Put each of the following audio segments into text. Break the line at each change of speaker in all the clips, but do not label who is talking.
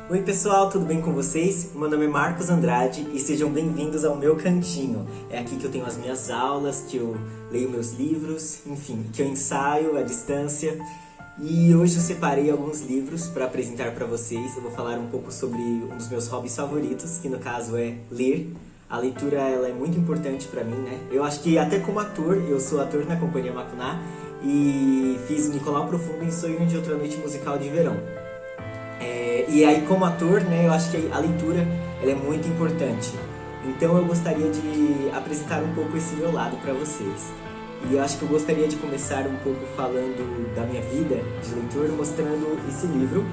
Oi pessoal, tudo bem com vocês? Meu nome é Marcos Andrade e sejam bem-vindos ao meu cantinho. É aqui que eu tenho as minhas aulas, que eu leio meus livros, enfim, que eu ensaio à distância. E hoje eu separei alguns livros para apresentar para vocês. Eu vou falar um pouco sobre um dos meus hobbies favoritos, que no caso é ler. A leitura ela é muito importante para mim, né? Eu acho que até como ator, eu sou ator na Companhia Macuná e fiz Nicolau Profundo em Sonho de Outra Noite Musical de Verão. E aí como ator, né, eu acho que a leitura ela é muito importante. Então eu gostaria de apresentar um pouco esse meu lado para vocês. E eu acho que eu gostaria de começar um pouco falando da minha vida de leitor, mostrando esse livro,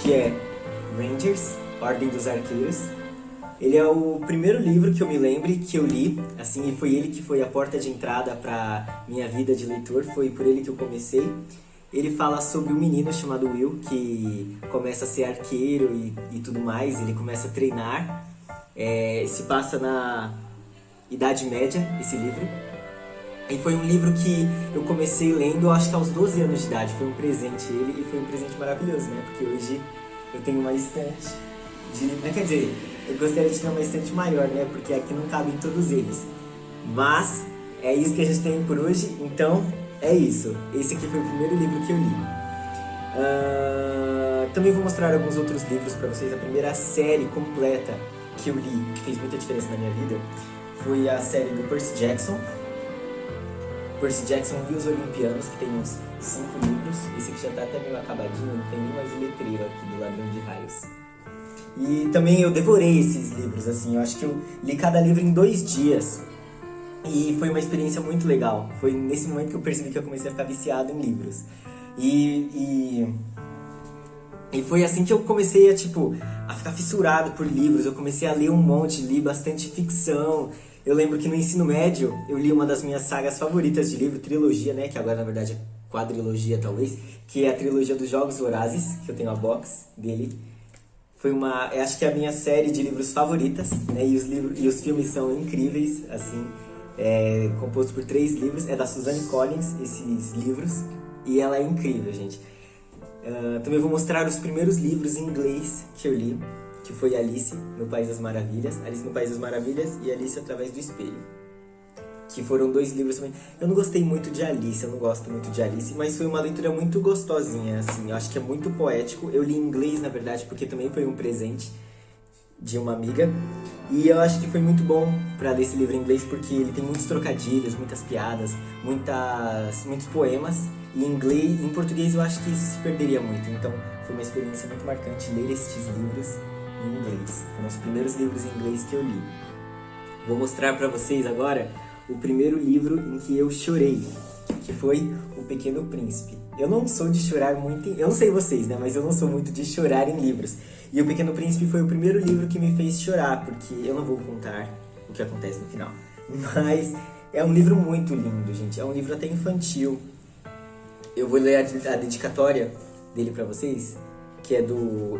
que é Rangers, Ordem dos Arqueiros. Ele é o primeiro livro que eu me lembre que eu li, assim, e foi ele que foi a porta de entrada para minha vida de leitor, foi por ele que eu comecei. Ele fala sobre um menino chamado Will, que começa a ser arqueiro e tudo mais, ele começa a treinar. Se passa na Idade Média, esse livro. E foi um livro que eu comecei lendo, acho que aos 12 anos de idade. Foi um presente, e foi um presente maravilhoso, né? Porque hoje eu tenho uma estante quer dizer, eu gostaria de ter uma estante maior, né? Porque aqui não cabem todos eles. Mas é isso que a gente tem por hoje, então é isso. Esse aqui foi o primeiro livro que eu li. Também vou mostrar alguns outros livros para vocês. A primeira série completa que eu li, que fez muita diferença na minha vida, foi a série do Percy Jackson. Percy Jackson e os Olimpianos, que tem uns 5 livros. Esse aqui já tá até meio acabadinho, não tem nem mais o letreiro aqui do Ladrão de Raios. E também eu devorei esses livros, assim, eu acho que eu li cada livro em 2 dias. E foi uma experiência muito legal. Foi nesse momento que eu percebi que eu comecei a ficar viciado em livros. E foi assim que eu comecei a ficar fissurado por livros. Eu comecei a ler um monte, li bastante ficção. Eu lembro que no ensino médio eu li uma das minhas sagas favoritas de livro, trilogia, né? Que agora na verdade é quadrilogia talvez. Que é a trilogia dos Jogos Vorazes, que eu tenho a box dele. Eu acho que é a minha série de livros favoritas, né? E os filmes são incríveis, assim. Composto por 3 livros, é da Suzanne Collins, esses livros, e ela é incrível, gente. Também vou mostrar os primeiros livros em inglês que eu li, que foi Alice no País das Maravilhas, Alice no País das Maravilhas e Alice através do Espelho, que foram 2 livros também. Eu não gostei muito de Alice, eu não gosto muito de Alice, mas foi uma leitura muito gostosinha, assim, eu acho que é muito poético. Eu li em inglês, na verdade, porque também foi um presente de uma amiga, e eu acho que foi muito bom para ler esse livro em inglês, porque ele tem muitos trocadilhos, muitas piadas, muitos poemas, e em português eu acho que isso se perderia muito, então foi uma experiência muito marcante ler estes livros em inglês. Foram os primeiros livros em inglês que eu li. Vou mostrar para vocês agora o primeiro livro em que eu chorei, que foi O Pequeno Príncipe. Eu não sou de chorar muito, eu não sei vocês, né, mas eu não sou muito de chorar em livros. E O Pequeno Príncipe foi o primeiro livro que me fez chorar, porque eu não vou contar o que acontece no final. Mas é um livro muito lindo, gente, é um livro até infantil. Eu vou ler a dedicatória dele pra vocês, que é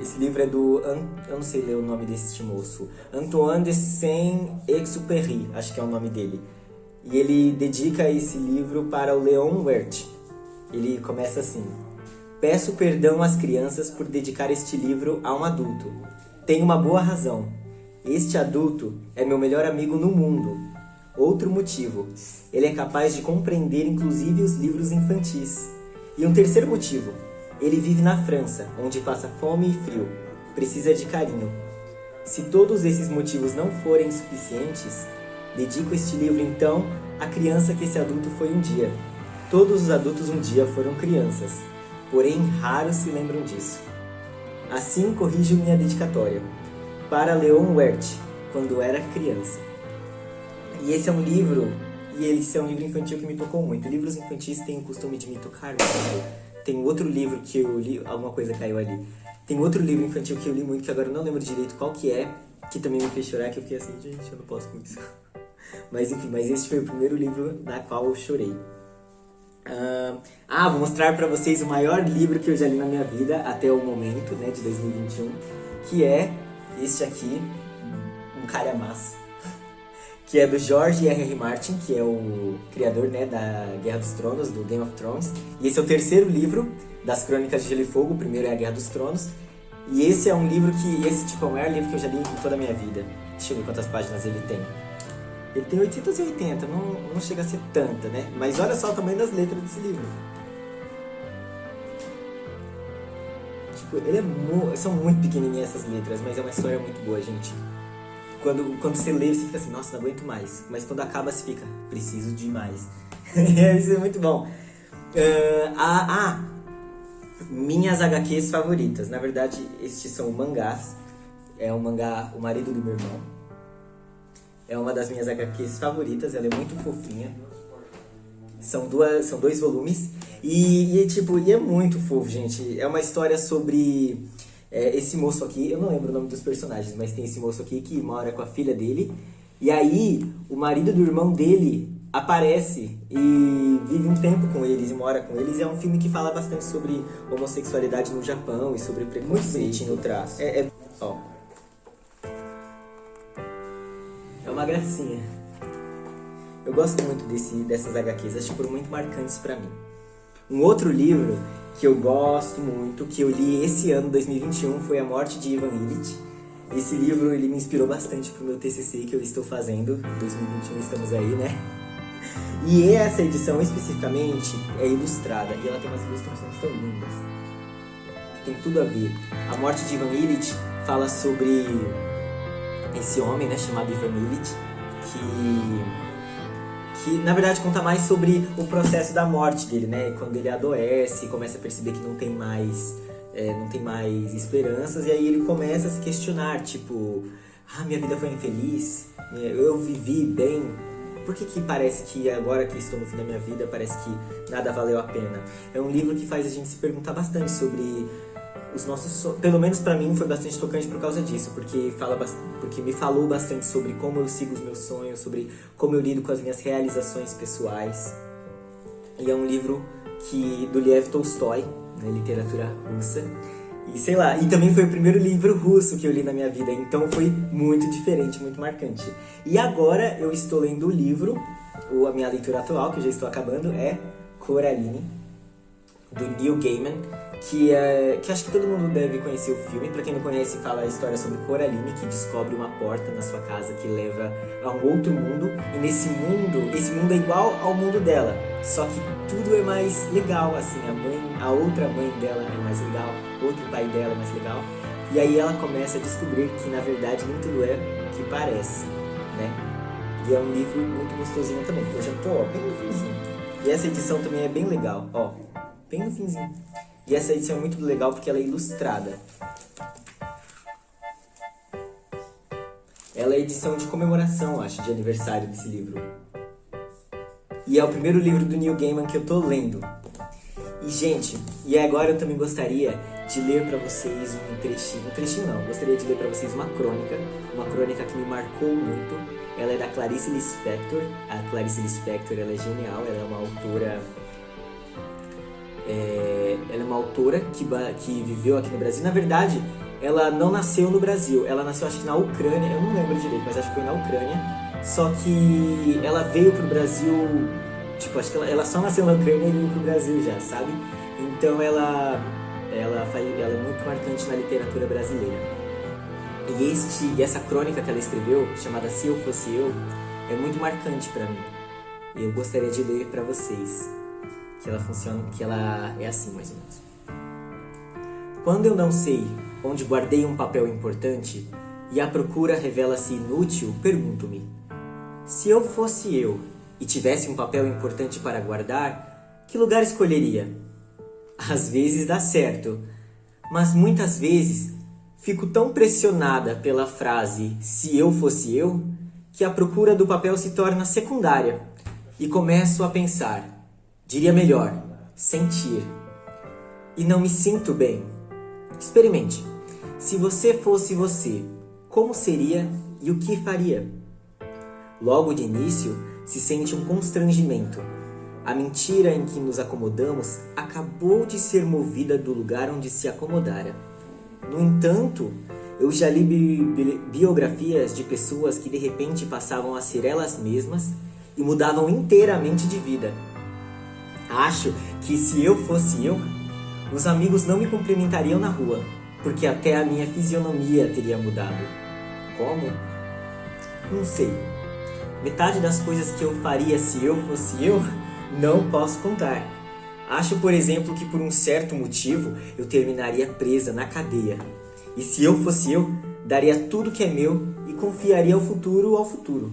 esse livro é do, eu não sei ler o nome desse moço, Antoine de Saint-Exupéry, acho que é o nome dele. E ele dedica esse livro para o Leon Werth. Ele começa assim: peço perdão às crianças por dedicar este livro a um adulto. Tenho uma boa razão. Este adulto é meu melhor amigo no mundo. Outro motivo: ele é capaz de compreender inclusive os livros infantis. E um terceiro motivo: ele vive na França, onde passa fome e frio. Precisa de carinho. Se todos esses motivos não forem suficientes, dedico este livro então à criança que esse adulto foi um dia. Todos os adultos um dia foram crianças, porém raros se lembram disso. Assim corrijo minha dedicatória. Para Leon Werth, quando era criança. E esse é um livro infantil que me tocou muito. Livros infantis têm o costume de me tocar muito. Tem outro livro que eu li, alguma coisa caiu ali. Tem outro livro infantil que eu li muito, que agora eu não lembro direito qual que é, que também me fez chorar, que eu fiquei assim, gente, eu não posso com isso. Mas enfim, esse foi o primeiro livro na qual eu chorei. Vou mostrar pra vocês o maior livro que eu já li na minha vida até o momento, né, de 2021, que é este aqui, Um Calhamaço, que é do George R.R. Martin, que é o criador, né, da Guerra dos Tronos, do Game of Thrones. E esse é o terceiro livro das Crônicas de Gelo e Fogo. O primeiro é a Guerra dos Tronos. E esse é um livro que, esse tipo é o maior livro que eu já li em toda a minha vida. Deixa eu ver quantas páginas ele tem. Ele tem 880, não chega a ser tanta, né? Mas olha só o tamanho das letras desse livro. Tipo, são muito pequenininhas essas letras, mas é uma história muito boa, gente. Quando você lê, você fica assim, nossa, não aguento mais. Mas quando acaba, você fica, preciso de mais. Isso é muito bom. Minhas HQs favoritas. Na verdade, estes são mangás. É um mangá, O Marido do Meu Irmão. É uma das minhas HQs favoritas. Ela é muito fofinha. São 2 volumes. E é muito fofo, gente. É uma história sobre esse moço aqui. Eu não lembro o nome dos personagens, mas tem esse moço aqui que mora com a filha dele. E aí, o marido do irmão dele aparece e vive um tempo com eles e mora com eles. É um filme que fala bastante sobre homossexualidade no Japão e sobre preconceito. Muito bonitinho o traço. Ó. É uma gracinha. Eu gosto muito dessas HQs, acho que foram muito marcantes pra mim. Um outro livro que eu gosto muito, que eu li esse ano, 2021, foi A Morte de Ivan Illich. Esse livro ele me inspirou bastante pro meu TCC que eu estou fazendo. Em 2021 estamos aí, né? E essa edição especificamente é ilustrada e ela tem umas ilustrações tão lindas. Tem tudo a ver. A Morte de Ivan Illich fala sobre esse homem, né, chamado Ivan Illich, que na verdade conta mais sobre o processo da morte dele, né? Quando ele adoece, começa a perceber que não tem mais esperanças, e aí ele começa a se questionar, tipo, minha vida foi infeliz, eu vivi bem, por que parece que agora que estou no fim da minha vida, parece que nada valeu a pena? É um livro que faz a gente se perguntar bastante sobre os nossos sonhos. Pelo menos pra mim foi bastante tocante por causa disso, porque me falou bastante sobre como eu sigo os meus sonhos, sobre como eu lido com as minhas realizações pessoais. E é um livro do Lev Tolstói, né, literatura russa. E sei lá, e também foi o primeiro livro russo que eu li na minha vida, então foi muito diferente, muito marcante. E agora eu estou lendo o livro, a minha leitura atual, que eu já estou acabando, é Coraline, do Neil Gaiman, que acho que todo mundo deve conhecer o filme. Pra quem não conhece, fala a história sobre Coraline, que descobre uma porta na sua casa que leva a um outro mundo. E esse mundo é igual ao mundo dela, só que tudo é mais legal, assim. A outra mãe dela é mais legal, outro pai dela é mais legal. E aí ela começa a descobrir que, na verdade, nem tudo é o que parece, né? E é um livro muito gostosinho também. Eu já tô, bem no finzinho. E essa edição também é bem legal, ó. Bem no finzinho. E essa edição é muito legal porque ela é ilustrada. Ela é edição de comemoração, acho, de aniversário desse livro. E é o primeiro livro do Neil Gaiman que eu tô lendo. E, gente, agora eu também gostaria de ler pra vocês um trechinho não, gostaria de ler pra vocês uma crônica que me marcou muito. Ela é da Clarice Lispector. A Clarice Lispector, ela é genial, ela é uma autora... ela é uma autora que viveu aqui no Brasil. Na verdade, ela não nasceu no Brasil. Ela nasceu, acho que na Ucrânia. Eu não lembro direito, mas acho que foi na Ucrânia. Só que ela veio pro Brasil... Tipo, acho que ela só nasceu na Ucrânia e veio pro Brasil já, sabe? Então ela é muito marcante na literatura brasileira. E essa crônica que ela escreveu, chamada Se Eu Fosse Eu, é muito marcante pra mim. E eu gostaria de ler pra vocês. Que ela é assim, mais ou menos. Quando eu não sei onde guardei um papel importante e a procura revela-se inútil, pergunto-me: se eu fosse eu e tivesse um papel importante para guardar, que lugar escolheria? Às vezes dá certo, mas muitas vezes fico tão pressionada pela frase "se eu fosse eu", que a procura do papel se torna secundária e começo a pensar, diria melhor, sentir. E não me sinto bem. Experimente. Se você fosse você, como seria e o que faria? Logo de início, se sente um constrangimento. A mentira em que nos acomodamos acabou de ser movida do lugar onde se acomodara. No entanto, eu já li biografias de pessoas que de repente passavam a ser elas mesmas e mudavam inteiramente de vida. Acho que se eu fosse eu, os amigos não me cumprimentariam na rua, porque até a minha fisionomia teria mudado. Como? Não sei. Metade das coisas que eu faria se eu fosse eu, não posso contar. Acho, por exemplo, que por um certo motivo eu terminaria presa na cadeia. E se eu fosse eu, daria tudo que é meu e confiaria o futuro ao futuro.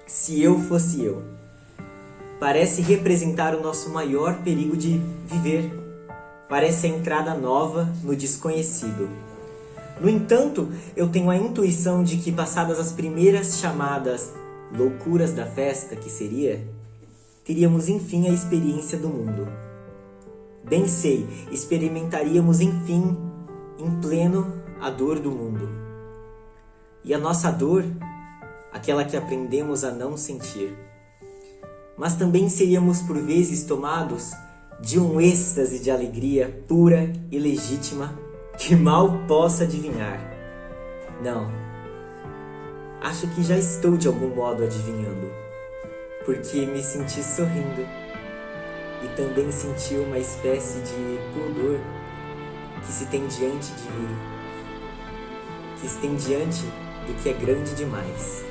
Se eu fosse eu. Parece representar o nosso maior perigo de viver. Parece a entrada nova no desconhecido. No entanto, eu tenho a intuição de que, passadas as primeiras chamadas loucuras da festa, que seria, teríamos enfim a experiência do mundo. Bem sei, experimentaríamos enfim, em pleno, a dor do mundo. E a nossa dor, aquela que aprendemos a não sentir. Mas também seríamos por vezes tomados de um êxtase de alegria pura e legítima que mal posso adivinhar. Não, acho que já estou de algum modo adivinhando, porque me senti sorrindo e também senti uma espécie de pudor que se tem diante do que é grande demais.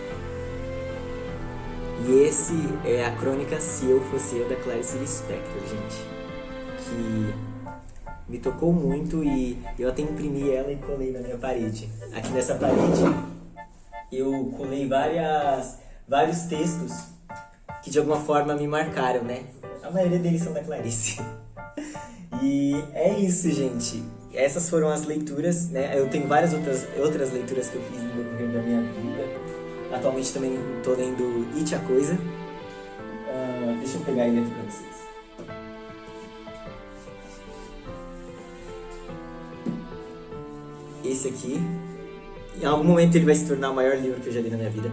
E esse é a crônica Se Eu Fosse Eu, da Clarice Lispector, gente, que me tocou muito e eu até imprimi ela e colei na minha parede. Aqui nessa parede eu colei vários textos que de alguma forma me marcaram, né? A maioria deles são da Clarice. E é isso, gente. Essas foram as leituras, né? Eu tenho várias outras leituras que eu fiz no decorrer da minha vida. Atualmente também estou lendo It, a Coisa. Deixa eu pegar ele aqui pra vocês. Esse aqui, em algum momento ele vai se tornar o maior livro que eu já li na minha vida.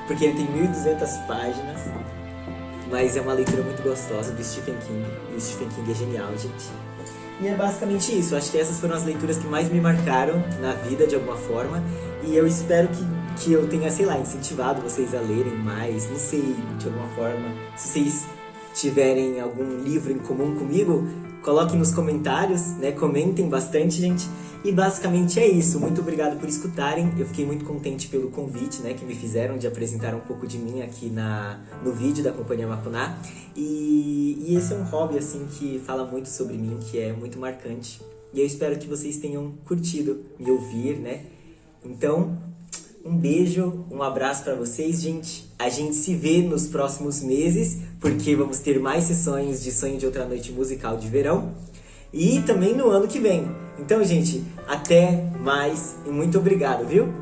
Porque ele tem 1.200 páginas. Mas é uma leitura muito gostosa do Stephen King. E o Stephen King é genial, gente. E é basicamente isso. Acho que essas foram as leituras que mais me marcaram na vida, de alguma forma. E eu espero que eu tenha, sei lá, incentivado vocês a lerem mais. Não sei, de alguma forma. Se vocês tiverem algum livro em comum comigo, coloquem nos comentários, né? Comentem bastante, gente. E basicamente é isso. Muito obrigado por escutarem. Eu fiquei muito contente pelo convite, né, que me fizeram de apresentar um pouco de mim aqui no vídeo da Companhia Macuná. E esse é um hobby, assim, que fala muito sobre mim, que é muito marcante. E eu espero que vocês tenham curtido me ouvir, né? Então, um beijo, um abraço pra vocês, gente. A gente se vê nos próximos meses, porque vamos ter mais sessões de Sonho de Outra Noite musical de verão. E também no ano que vem. Então, gente, até mais e muito obrigado, viu?